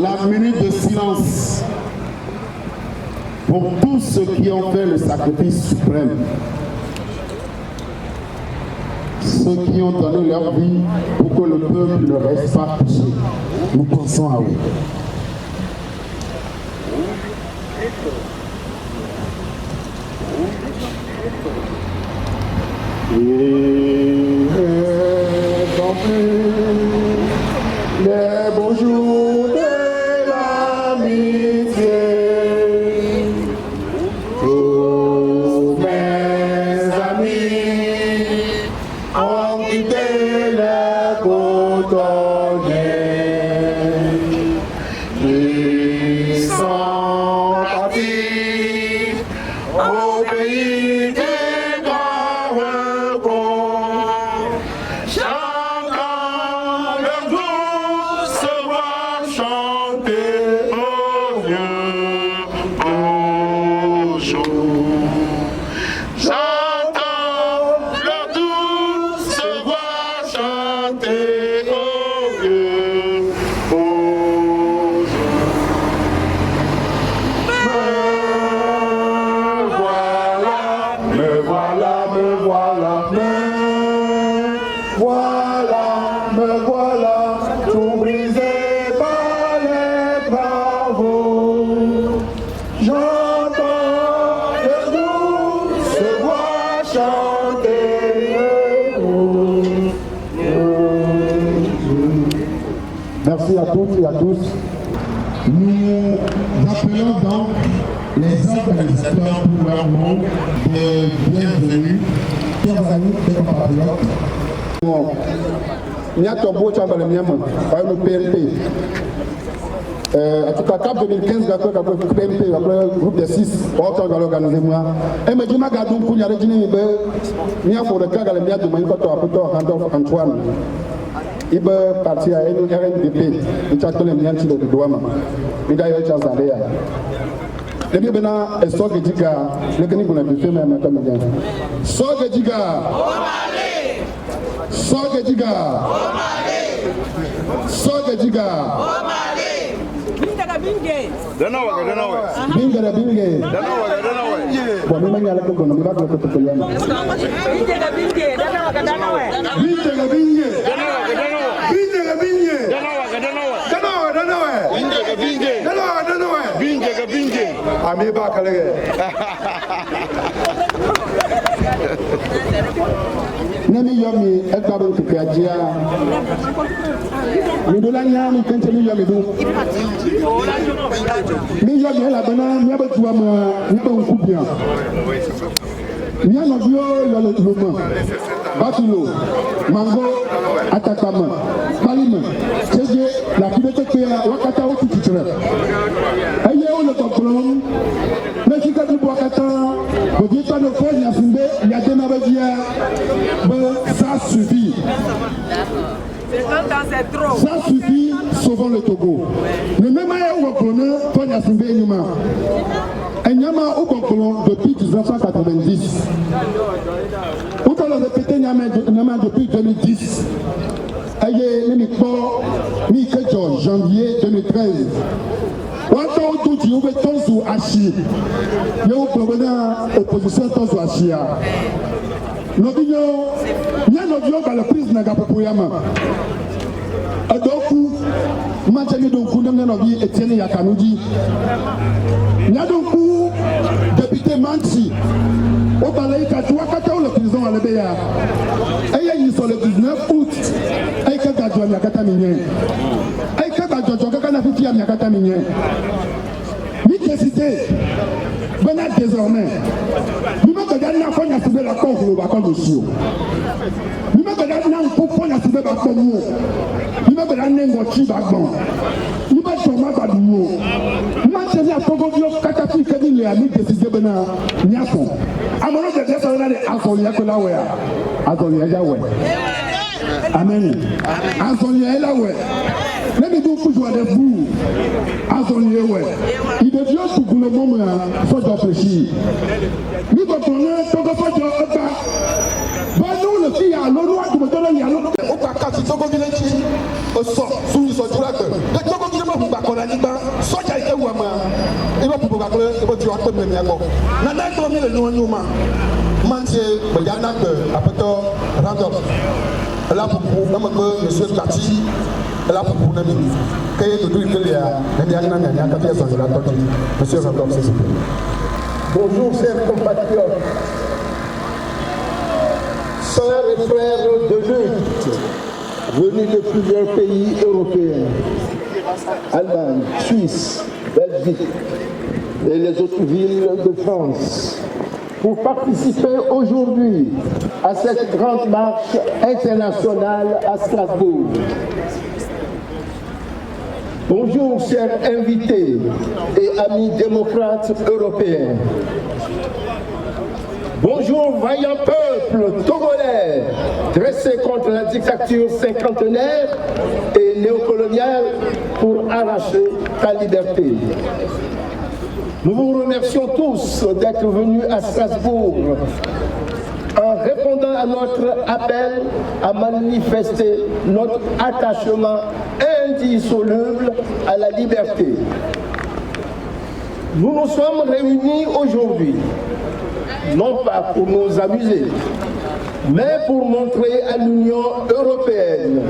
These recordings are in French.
la minute de silence pour tous ceux qui ont fait le sacrifice suprême. Ceux qui ont donné leur vie pour que le peuple ne reste pas couché. Nous pensons à eux. Les beaux jours de l'amitié. Tous mes amis ont quitté les cotonniers. Ils sont partis au pays des grands recours. Chacun leur douce voix chanter au vieux beau jour. J'entends leur douce voix chanter au vieux beau jour. Me voilà, tout brisé par les travaux. J'entends de douces voix chanter. Merci à toutes et à tous. Nous appelons donc les organisateurs pour leur nom de bienvenue. Chers amis et compatriotes. Niatombo Chambal Miam, par le PNP. En tout cas, CAP 2015, après PNP, après le groupe des 6, on va organiser moi. Et me dit, Magadou, pour y aller, il y a pour le cas de la mienne de Manikoto, Randolph Antoine. Il peut partir à une RNDP, il y a tous les miens de Douama. Il y a eu un chance d'aller. Le mieux maintenant est Sogediga, le Gani pour la buffet, mais maintenant, Sogediga. Sogediga. Sogediga. Binge. Bon, nous manions la coco, nous va le coco. Nami yomi ekaba tukajia. Midola nyami kente mi yomi du. Mi yomi la bana mi abetua ma mi ba nkubia. Mi anobio yo le loma. Batulo, mango, atakama, palime, seje la kibete pe wakata o tututire. Aye o le toplon. Mekika du wakata, bodi pa no fo ya fumbe, ya dema bevia. Ça suffit. Ça suffit, sauvons le Togo. Ne même pas au Bokono, pas y a soulevé Nyama. Nyama au Bokono depuis 1990. Où on l'a répété Nyama depuis 2010. Aïe, mi-kejo, janvier 2013. Wanta tout tu ouvres ton sous Achi. Yo provenant opposition ton sous Achia. Nobinyo, nya nobio ba la prise na gapopoyama. Adoku, manchani donku ndem nobi Etienne Yakanuji. Nya donku député Mansi. Au balai katwa kata le prison à l'Ebeya. Aya yi sur le 19 août. Ay ka gadwa yakata minyen. Ay ka gadwa kaka na fifi yakata minyen. Mi décidé. Bena désormais. Nous regardons la fois de la cause de la cause. Nous regardons la fois de la cause de la cause. Nous regardons la fois de la cause. Nous regardons la fois de la cause. Nous nous le filles à l'eau, tu me donnes l'eau. Au cas où Togo village, au sort, sous le sort du lac. Le Togo village, on va qu'on a dit, soit il y a été ou à moi. Il va pour la clé, il va tuer un peu de miago. Nana, il va le nom de nous. Manche, Bayana, Apato, Randolph. Là pour monsieur Kati, là pour vous n'aimez pas. Qu'il y ait tout qu'il y a, monsieur Randolph, s'il vous plaît. Bonjour chers compatriotes, sœurs et frères de lutte, venus de plusieurs pays européens, Allemagne, Suisse, Belgique et les autres villes de France, pour participer aujourd'hui à cette grande marche internationale à Strasbourg. Bonjour chers invités et amis démocrates européens. Bonjour vaillant peuple togolais dressé contre la dictature cinquantenaire et néocoloniale pour arracher ta liberté. Nous vous remercions tous d'être venus à Strasbourg en répondant à notre appel à manifester notre attachement indissoluble à la liberté. Nous nous sommes réunis aujourd'hui, non pas pour nous amuser, mais pour montrer à l'Union européenne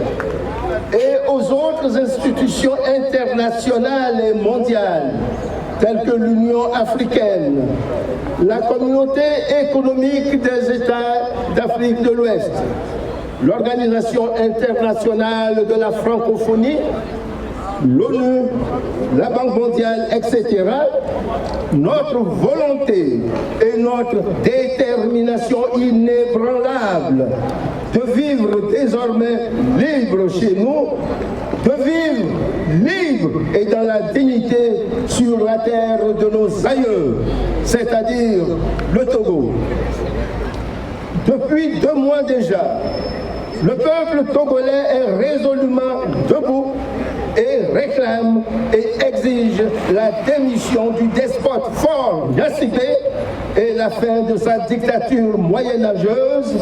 et aux autres institutions internationales et mondiales, telles que l'Union africaine, la communauté économique des États d'Afrique de l'Ouest, l'Organisation internationale de la francophonie, l'ONU, la Banque mondiale, etc., notre volonté et notre détermination inébranlable de vivre désormais libre chez nous, de vivre libre et dans la dignité sur la terre de nos aïeux, c'est-à-dire le Togo. Depuis 2 mois déjà, le peuple togolais est résolument debout et réclame et exige la démission du despote fort Yassibé et la fin de sa dictature moyenâgeuse,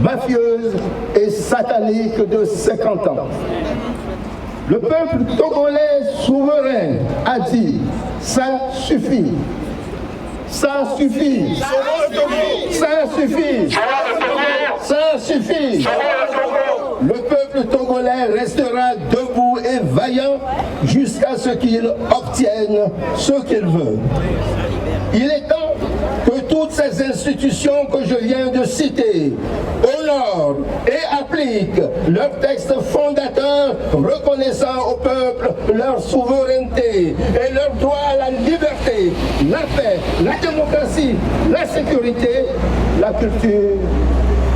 mafieuse et satanique de 50 ans. Le peuple togolais souverain a dit « ça suffit ». Ça suffit. Ça suffit. Ça suffit. Le peuple togolais restera debout et vaillant jusqu'à ce qu'il obtienne ce qu'il veut. Il est temps que toutes ces institutions que je viens de citer honorent et appliquent leurs textes fondateurs reconnaissant au peuple leur souveraineté et leur droit à la liberté, la paix, la démocratie, la sécurité, la culture,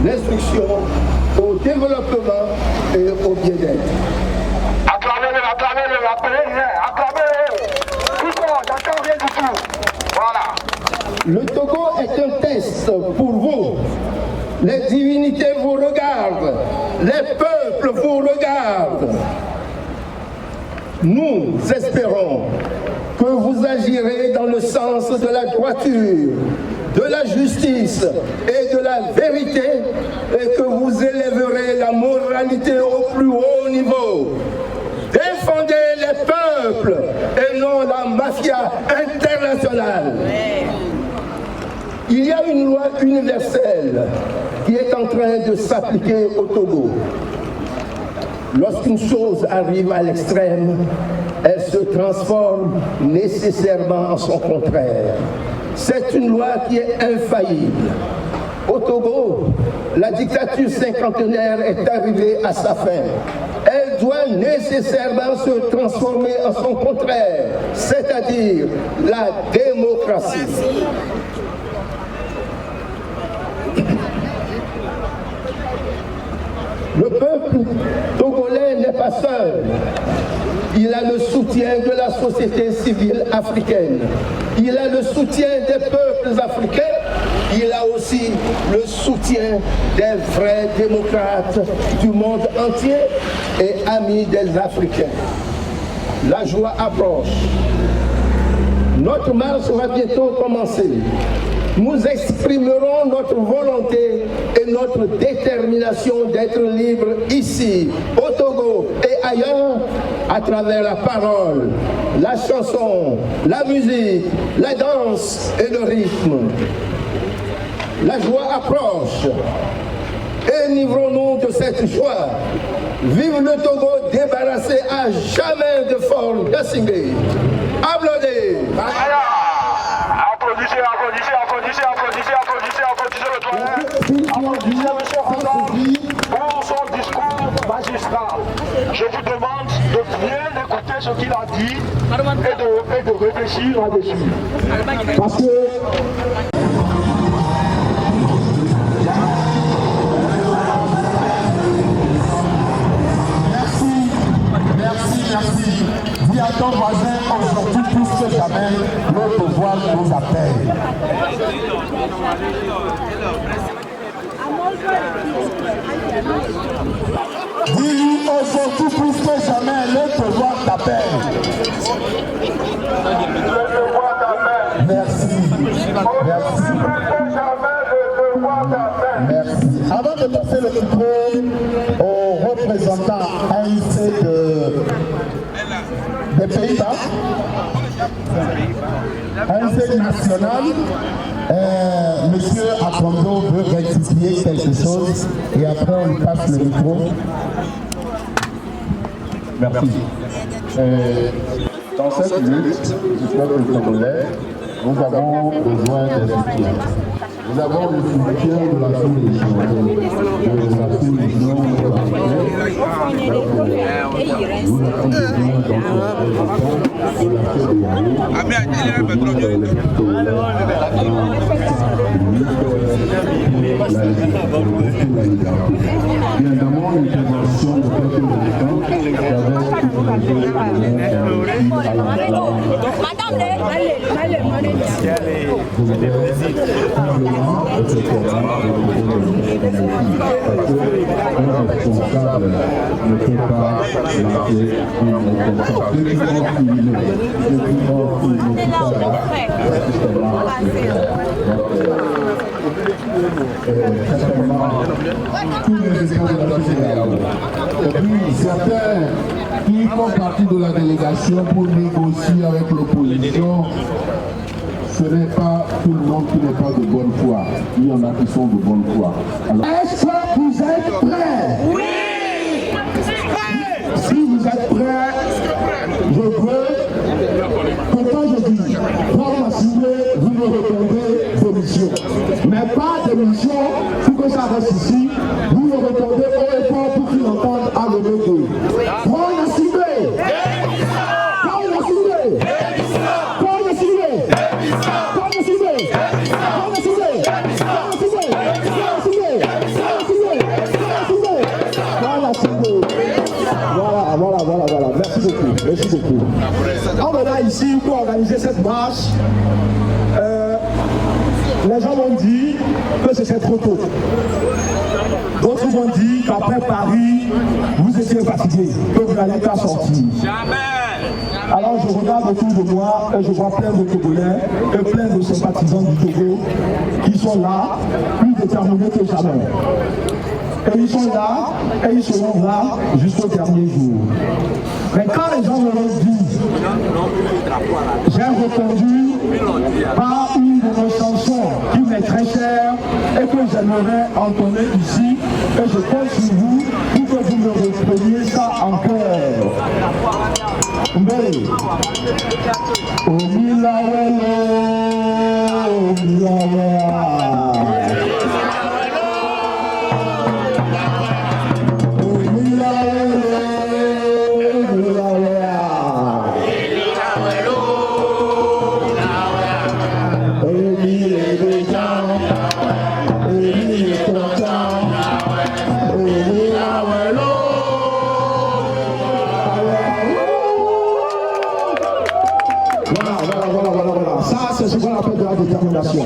l'instruction, au développement et au bien-être. Acclamez-le, acclamez-le, acclamez-le. J'entends rien du tout. Voilà. Le Togo est un test pour vous. Les divinités vous regardent. Les peuples vous regardent. Nous espérons que vous agirez dans le sens de la droiture, de la justice et de la vérité et que vous élèverez la moralité au plus haut niveau. Défendez les peuples et non la mafia internationale. Il y a une loi universelle qui est en train de s'appliquer au Togo. Lorsqu'une chose arrive à l'extrême, elle se transforme nécessairement en son contraire. C'est une loi qui est infaillible. Au Togo, la dictature cinquantenaire est arrivée à sa fin. Elle doit nécessairement se transformer en son contraire, c'est-à-dire la démocratie. Le peuple togolais n'est pas seul. Il a le soutien de la société civile africaine. Il a le soutien des peuples africains. Il a aussi le soutien des vrais démocrates du monde entier et amis des Africains. La joie approche. Notre marche va bientôt commencer. nous exprimerons notre volonté et notre détermination d'être libres ici, au Togo et ailleurs, à travers la parole, la chanson, la musique, la danse et le rythme. La joie approche. Enivrons-nous de cette joie. Vive le Togo débarrassé à jamais de Fort Yassingé. Applaudez. Applaudissez, applaudissez, applaudissez, applaudissez, applaudissez, applaudissez le doyen. Applaudissez M. Fondard pour son discours magistral. Je vous demande de bien écouter ce qu'il a dit et de réfléchir là-dessus. Parce que merci. Dis à ton voisin, aujourd'hui plus que jamais, le pouvoir nous appelle. Dis-lui aujourd'hui plus que jamais, le pouvoir t'appelle. Merci. Avant de passer le micro au représentant ANC des Pays-Bas, ANC national, Monsieur Akondo veut rectifier quelque chose et après on lui passe le micro. Merci. Dans cette lutte du peuple congolais, nous avons besoin de soutien. Nous avons le soutien de la sous-région, de la sous-région de un responsable ne peut pas lancer certains qui font partie de la délégation pour négocier avec l'opposition. Ce n'est pas tout le monde qui n'est pas de bonne foi. Il y en a qui sont de bonne foi. Est-ce que vous êtes prêts? Oui! Si vous êtes prêts, je veux que quand je dis prendre assuré, vous me répondez démission. Mais pas démission pour que ça reste ici. Vous me répondez haut et fort pour qu'ils entendent à le lever. Prendre assuré! Prendre assuré! Prendre assuré! Voilà. Merci beaucoup. On est là ici pour organiser cette marche. Les gens m'ont dit que c'était trop tôt. D'autres m'ont dit qu'après Paris, vous étiez fatigués, que vous n'allez pas sortir. Alors je regarde autour de moi et je vois plein de Togolais et plein de sympathisants du Togo qui sont là, plus déterminés que jamais. Et ils sont là, et ils seront là jusqu'au dernier jour. Mais quand les gens me l'ont dit, j'ai répondu par une de nos chansons qui m'est très chère et que j'aimerais entonner ici. Et je compte sur vous pour que vous me repreniez ça en cœur. Mais, voilà. Ça, c'est ce qu'on appelle de la détermination.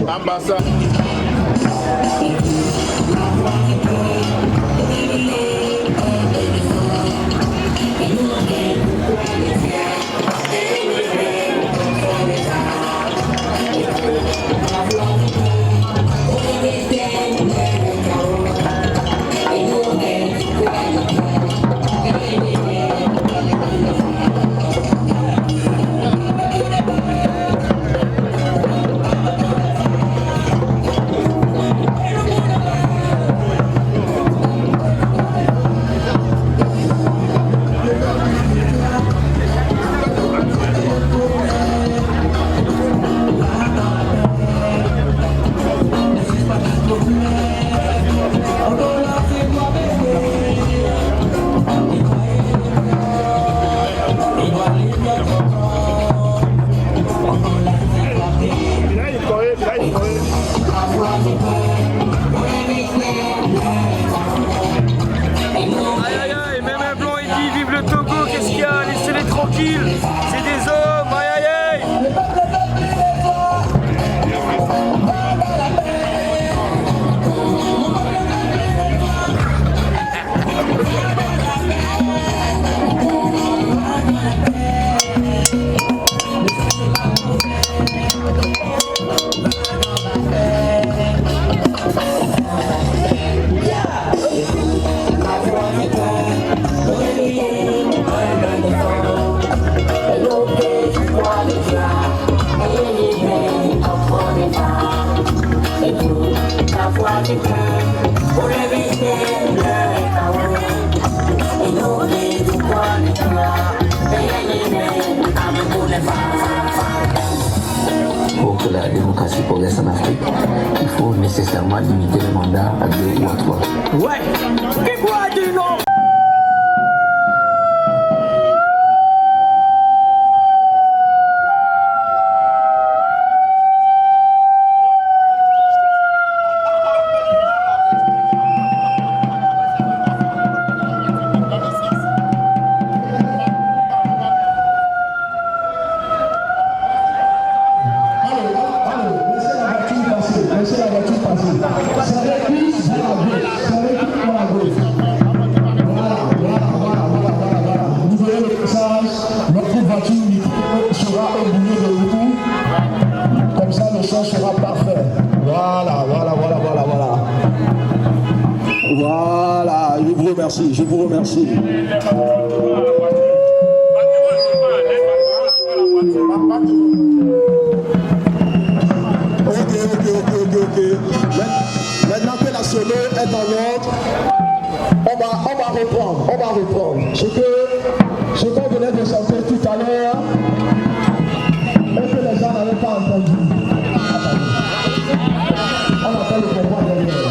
Pour que la démocratie progresse en Afrique, il faut nécessairement limiter le mandat à 2 ou à 3. Ouais, qui quoi dit non? Je vous remercie. Ok. Maintenant que la solo est en ordre, on va reprendre. Ce qu'on venait de chanter tout à l'heure, et que les gens n'avaient pas entendu. On attend le combat derrière.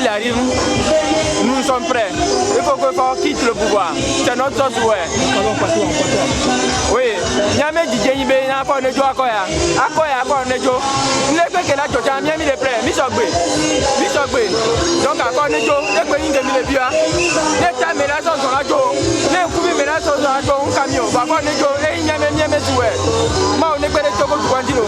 s'il arrive, nous sommes prêts. Il faut que Faure quitte le pouvoir. C'est notre souhait. Oui. Nyame DJ Ibe n'a pas de joie à Koya. À Koya, à Kornejo. Il est que la Joja, Miami est prêt. Misogbe. Donc à Kornejo, les pays de Milébia. Les tas de la zone de la Jo. Les coups de la zone de la Jo, un camion. Va Kornejo, et Nyame Souhait. Moi, on est prêt de Togo de Guandilo.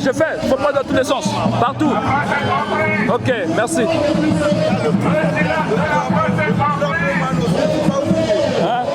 Je fais, faut pas dans tous les sens, partout. Ok, merci. Hein?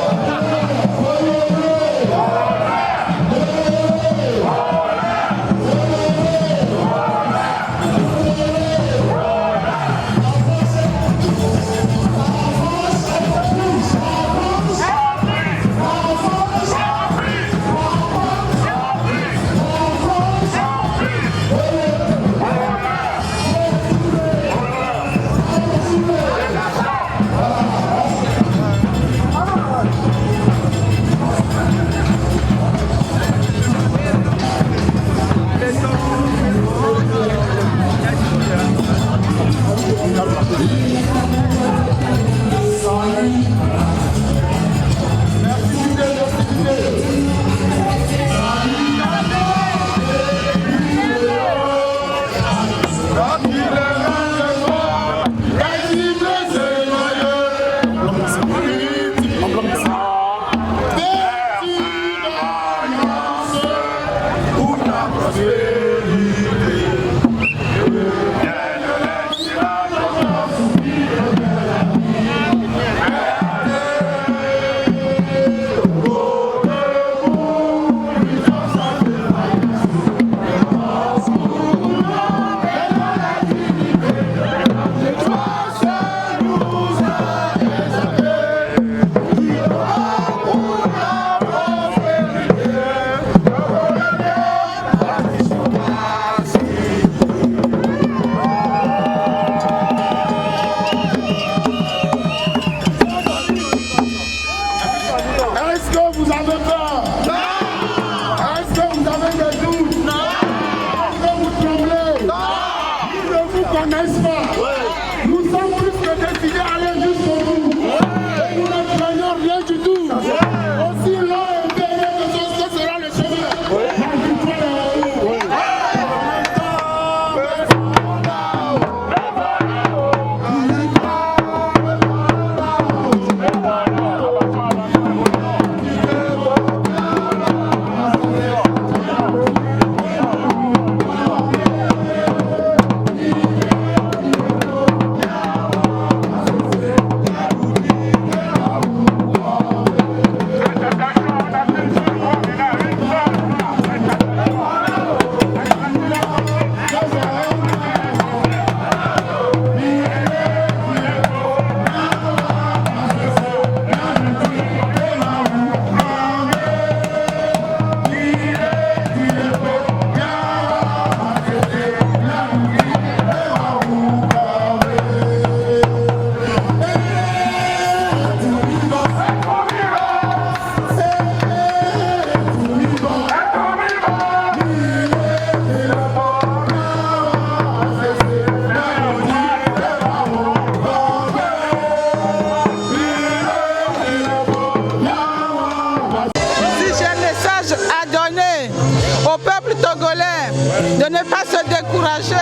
De ne pas se décourager.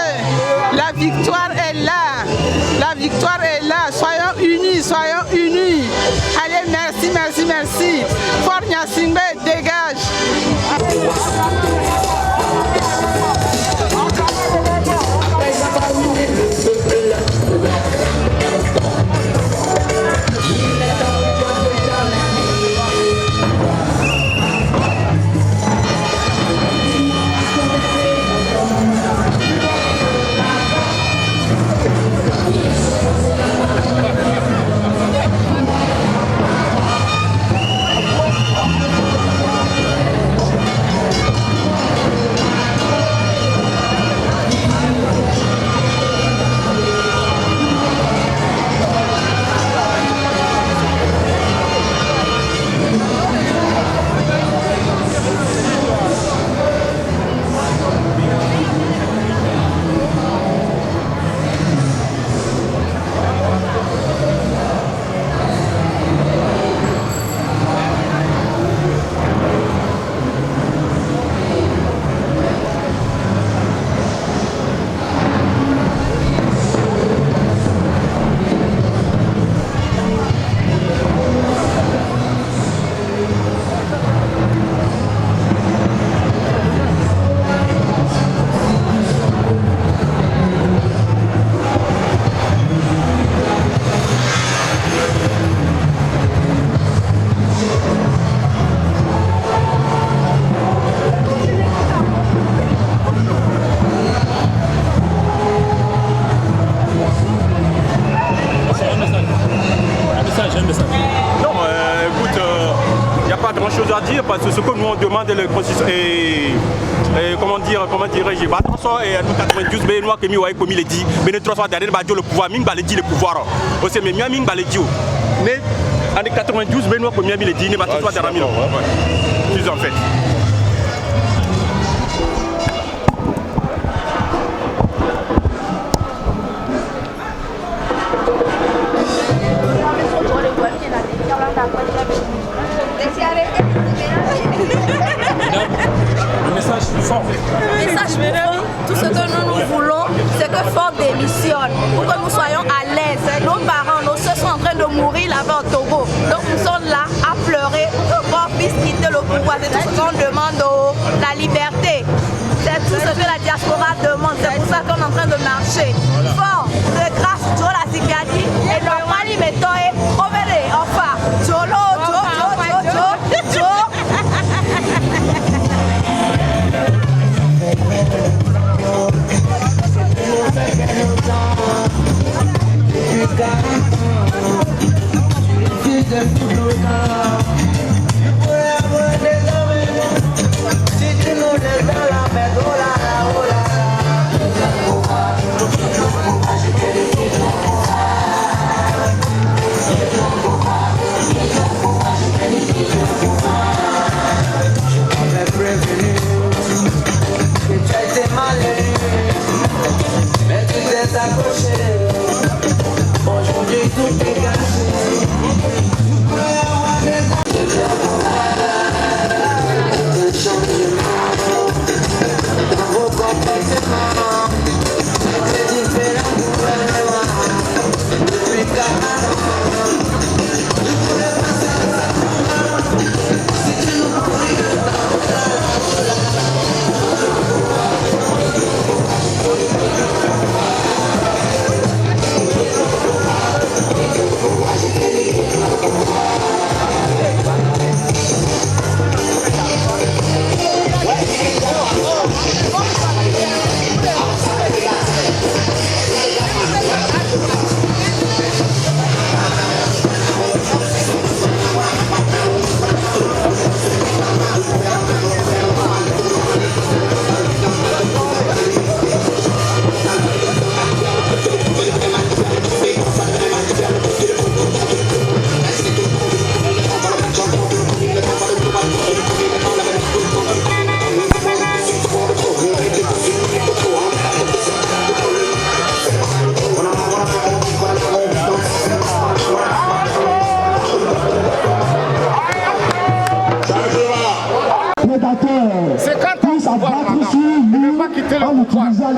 La victoire est là. La victoire est là. Soyons unis, soyons unis. Allez, merci, merci, merci. Fort Gnassingbé, dégage. demande le constitution comment dirais-je, attention et nous 92 mais nous que mi ouais comme il dit mais nous 3 derrière le pouvoir ming baledi le pouvoir aussi mais ming baledi mais en 92 mais nous comme il dit ne pas 3 derrière plus en fait. Un message fort. Tout ce que nous voulons, c'est que Ford démissionne pour que nous soyons à l'aise. Nos parents, nos soeurs sont en train de mourir là-bas au Togo. Donc nous sommes là à pleurer pour que Ford puisse quitter le pouvoir. C'est tout ce qu'on demande, la liberté. C'est tout ce que la diaspora demande. C'est pour ça qu'on est en train de marcher. Fort, de grâce, tu vois la Zikiadi et normalement, Metoe, Ovele, enfin, Jolo, Aujourd'hui tout est gâché.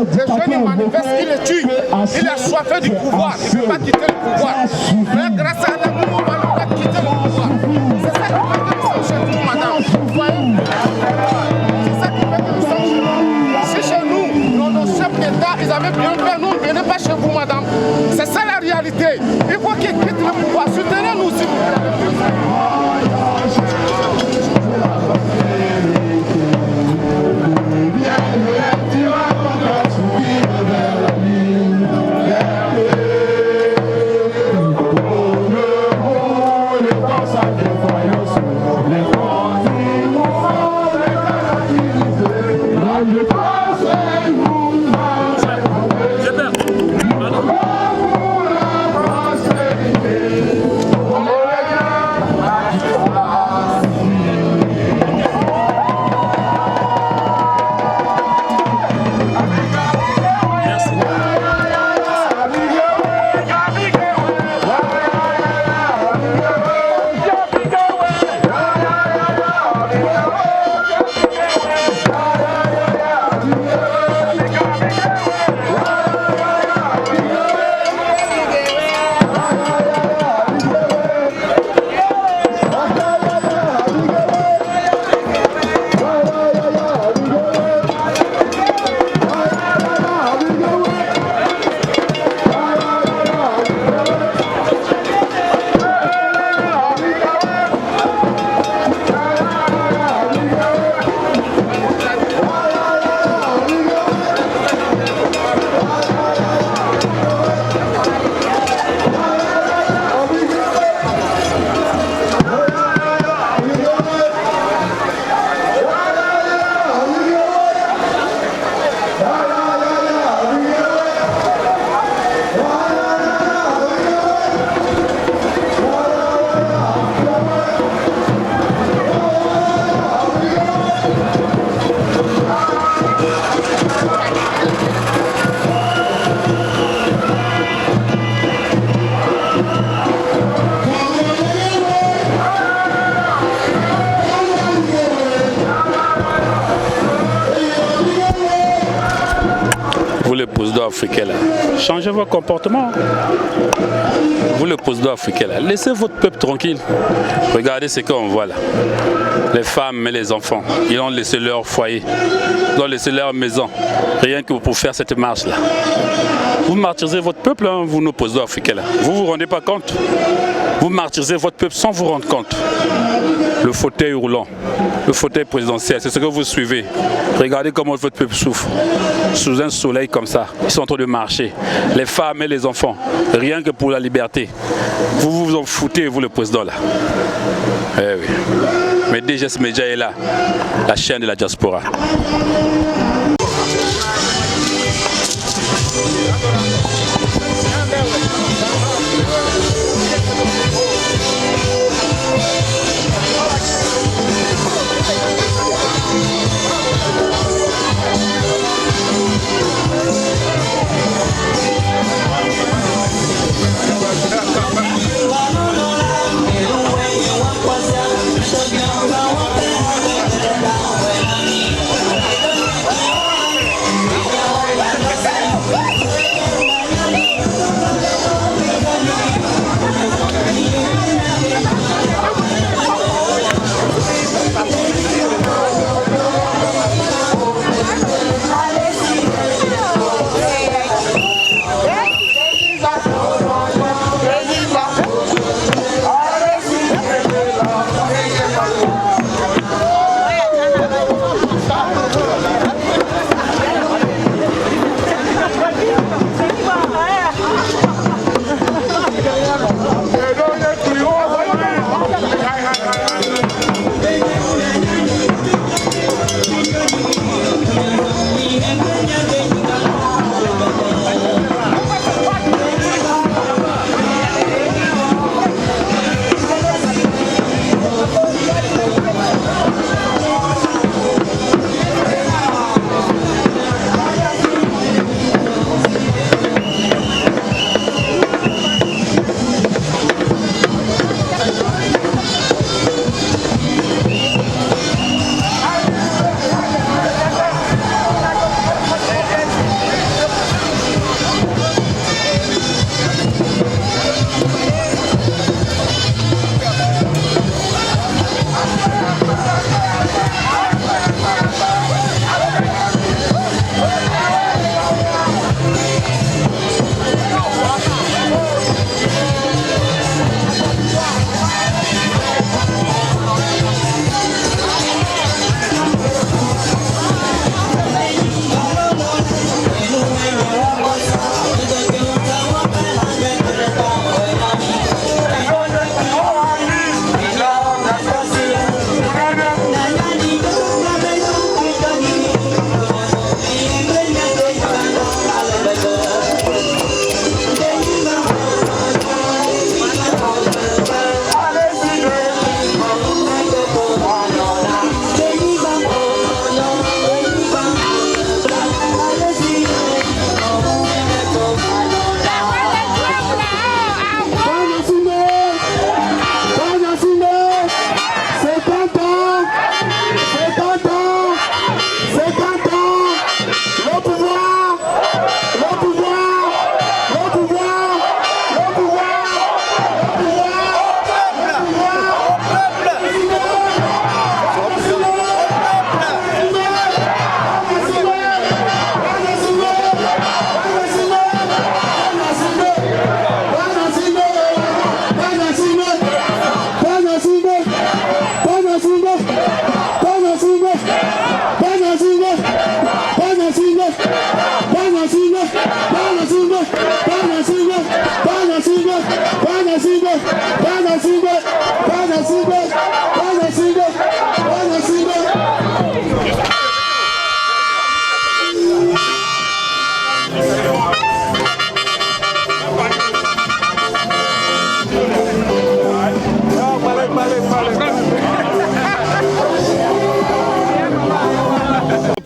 Les jeunes manifestent, il les tue. Il est soifé du pouvoir. Il ne peut pas quitter le pouvoir. Mais grâce à la mouvement, il va quitter le pouvoir. C'est ça qui fait que nous sommes chez vous, madame. Vous voyez? C'est ça qui fait que nous sommes chez vous. Si chez nous, nos chefs d'État, ils avaient bien fait, nous, ne venez pas chez vous, madame. C'est ça la réalité. Il faut qu'ils quittent le pouvoir. Soutenez-nous, s'il vous plaît. Vous les présidents africains là, changez votre comportement. Vous les présidents africains là, laissez votre peuple tranquille. Regardez ce qu'on voit là. Les femmes et les enfants, ils ont laissé leur foyer, ils ont laissé leur maison, rien que pour faire cette marche là. Vous martyrisez votre peuple, hein, vous nos présidents africains là. Vous vous rendez pas compte? Vous martyrisez votre peuple sans vous rendre compte. Le fauteuil roulant, le fauteuil présidentiel, c'est ce que vous suivez. Regardez comment votre peuple souffre. Sous un soleil comme ça, ils sont en train de marcher. Les femmes et les enfants, rien que pour la liberté. Vous vous en foutez, vous le président là. Eh oui. Mais DGS Média est là, la chaîne de la diaspora.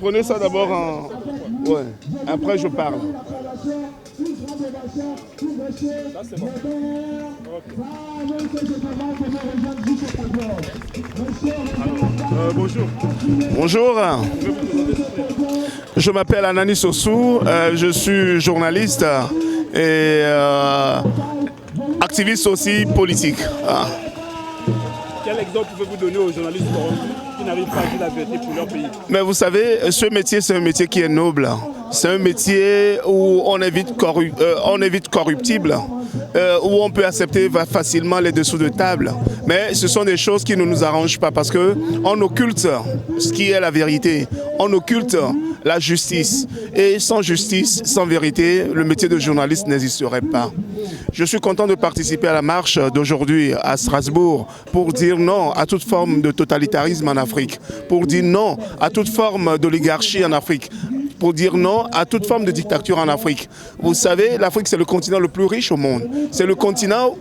Prenez ça d'abord en... Ouais, après je parle. Bonjour. Bonjour. Je m'appelle Anani Sossou, je suis journaliste et activiste aussi politique. Quel exemple pouvez-vous donner aux journalistes qui n'arrivent pas à dire la vérité pour leur pays? Mais vous savez, ce métier, c'est un métier qui est noble. C'est un métier où on est vite corruptible, où on peut accepter facilement les dessous de table. Mais ce sont des choses qui ne nous arrangent pas parce qu'on occulte ce qui est la vérité. On occulte la justice. Et sans justice, sans vérité, le métier de journaliste n'existerait pas. Je suis content de participer à la marche d'aujourd'hui à Strasbourg pour dire non à toute forme de totalitarisme en Afrique, pour dire non à toute forme d'oligarchie en Afrique, pour dire non à toute forme de dictature en Afrique. Vous savez, l'Afrique, c'est le continent le plus riche au monde. C'est le continent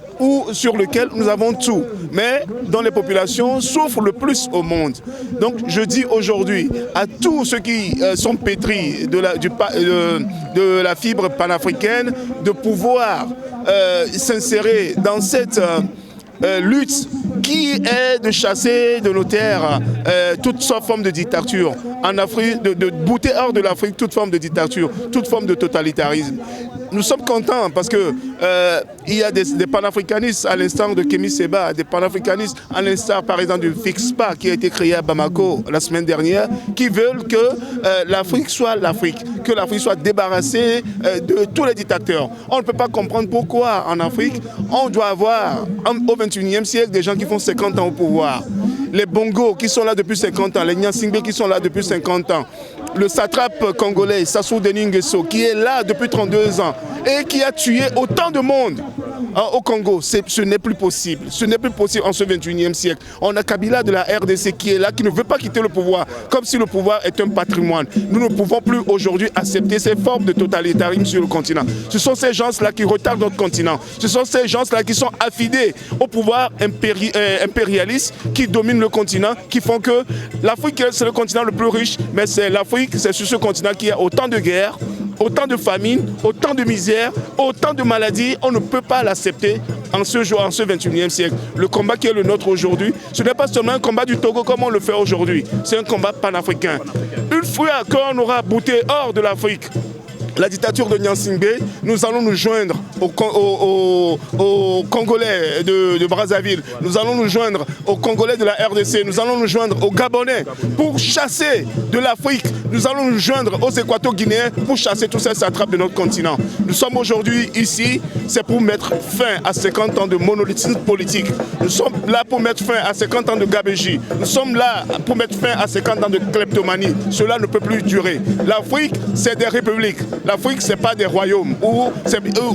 sur lequel nous avons tout, mais dont les populations souffrent le plus au monde. Donc, je dis aujourd'hui à tous ceux qui sont pétris de la fibre panafricaine de pouvoir s'insérer dans cette lutte qui est de chasser de nos terres toute forme de dictature en Afrique, de bouter hors de l'Afrique toute forme de dictature, toute forme de totalitarisme. Nous sommes contents parce que il y a des panafricanistes à l'instar de Kémy Séba, des panafricanistes à l'instar par exemple du FIXPA qui a été créé à Bamako la semaine dernière, qui veulent que l'Afrique soit l'Afrique, que l'Afrique soit débarrassée de tous les dictateurs. On ne peut pas comprendre pourquoi en Afrique on doit avoir au XXIe siècle des gens qui font 50 ans au pouvoir. Les Bongo qui sont là depuis 50 ans, les Nyansingbe qui sont là depuis 50 ans, le satrape congolais Sassou Nguesso qui est là depuis 32 ans et qui a tué autant de monde au Congo. Ce n'est plus possible. Ce n'est plus possible en ce 21e siècle. On a Kabila de la RDC qui est là, qui ne veut pas quitter le pouvoir, comme si le pouvoir est un patrimoine. Nous ne pouvons plus aujourd'hui accepter ces formes de totalitarisme sur le continent. Ce sont ces gens-là qui retardent notre continent. Ce sont ces gens-là qui sont affidés au pouvoir impérialiste qui domine le continent, qui font que l'Afrique, c'est le continent le plus riche, mais c'est l'Afrique, c'est sur ce continent qu'il y a autant de guerres, autant de famine, autant de misère, autant de maladies. On ne peut pas l'accepter en ce jour, en ce 21e siècle. Le combat qui est le nôtre aujourd'hui, ce n'est pas seulement un combat du Togo comme on le fait aujourd'hui, c'est un combat panafricain. Une fois qu'on aura bouté hors de l'Afrique la dictature de Nyansingbe, nous allons nous joindre aux Congolais de Brazzaville, nous allons nous joindre aux Congolais de la RDC, nous allons nous joindre aux Gabonais pour chasser de l'Afrique, nous allons nous joindre aux Équato-Guinéens pour chasser tous ces satrapes de notre continent. Nous sommes aujourd'hui ici, c'est pour mettre fin à 50 ans de monolithisme politique. Nous sommes là pour mettre fin à 50 ans de gabégie. Nous sommes là pour mettre fin à 50 ans de kleptomanie. Cela ne peut plus durer. L'Afrique, c'est des républiques. L'Afrique, ce n'est pas des royaumes où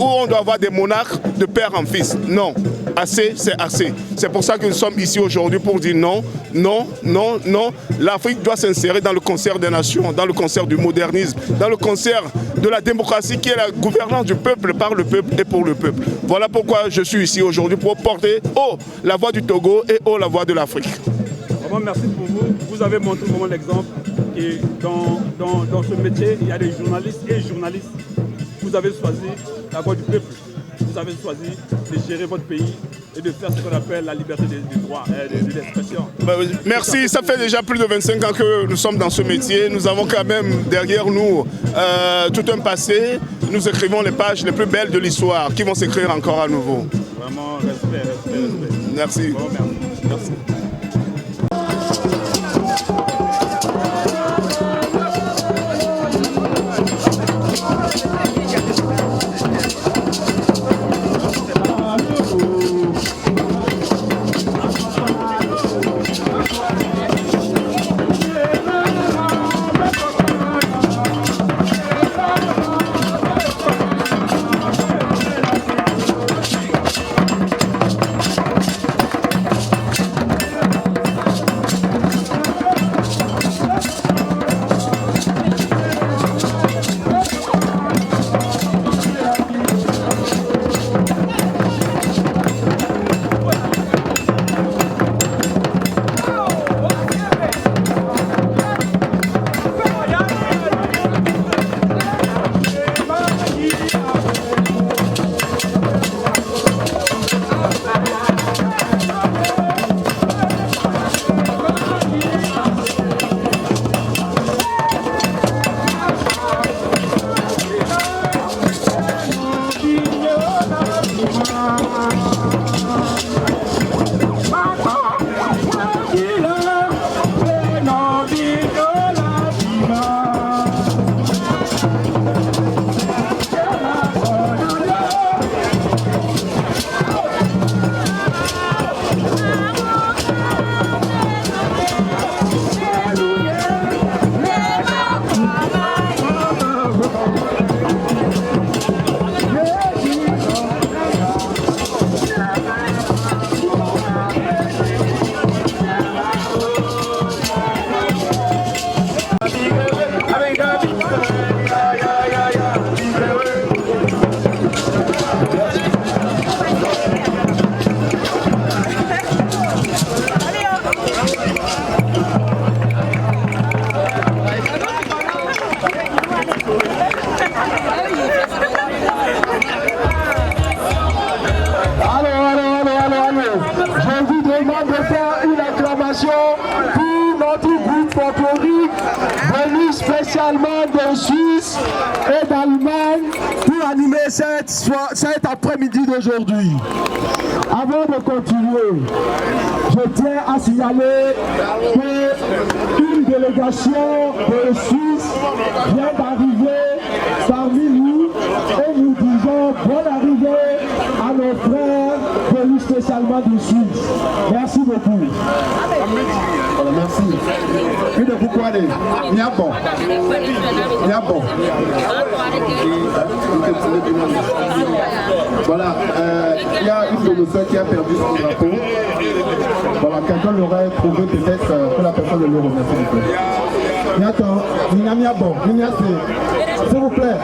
on doit avoir des monarques de père en fils. Non, assez, c'est assez. C'est pour ça que nous sommes ici aujourd'hui pour dire non, non, non, non. L'Afrique doit s'insérer dans le concert des nations, dans le concert du modernisme, dans le concert de la démocratie qui est la gouvernance du peuple, par le peuple et pour le peuple. Voilà pourquoi je suis ici aujourd'hui pour porter haut la voix du Togo et haut la voix de l'Afrique. Vraiment, merci pour vous. Vous avez montré vraiment l'exemple. Et dans ce métier, il y a des journalistes et journalistes. Vous avez choisi la voix du peuple. Vous avez choisi de gérer votre pays et de faire ce qu'on appelle la liberté des droits et de l'expression. Merci, ça fait déjà plus de 25 ans que nous sommes dans ce métier. Nous avons quand même derrière nous tout un passé. Nous écrivons les pages les plus belles de l'histoire qui vont s'écrire encore à nouveau. Vraiment, respect, respect, respect. Merci. Vraiment, merci. spécialement de Suisse et d'Allemagne pour animer cet après-midi d'aujourd'hui. Avant de continuer, je tiens à signaler qu'une délégation de Suisse vient d'arriver parmi nous et nous disons bonne arrivée à nos frères venus spécialement de Suisse. Merci beaucoup. Voilà, merci. Puis de beaucoup aller. Niabo. Niabo. Voilà, il y a une de nos soeurs qui a perdu son drapeau. Voilà, quelqu'un l'aurait trouvé peut-être que la personne le remercie. Niabo, s'il vous plaît.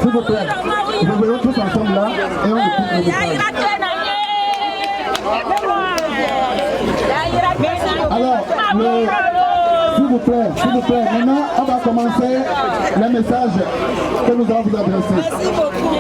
S'il vous plaît. Nous venons tous ensemble là et on écoute le message. Alors, s'il vous plaît, maintenant on va commencer le message que nous allons vous adresser. Merci beaucoup.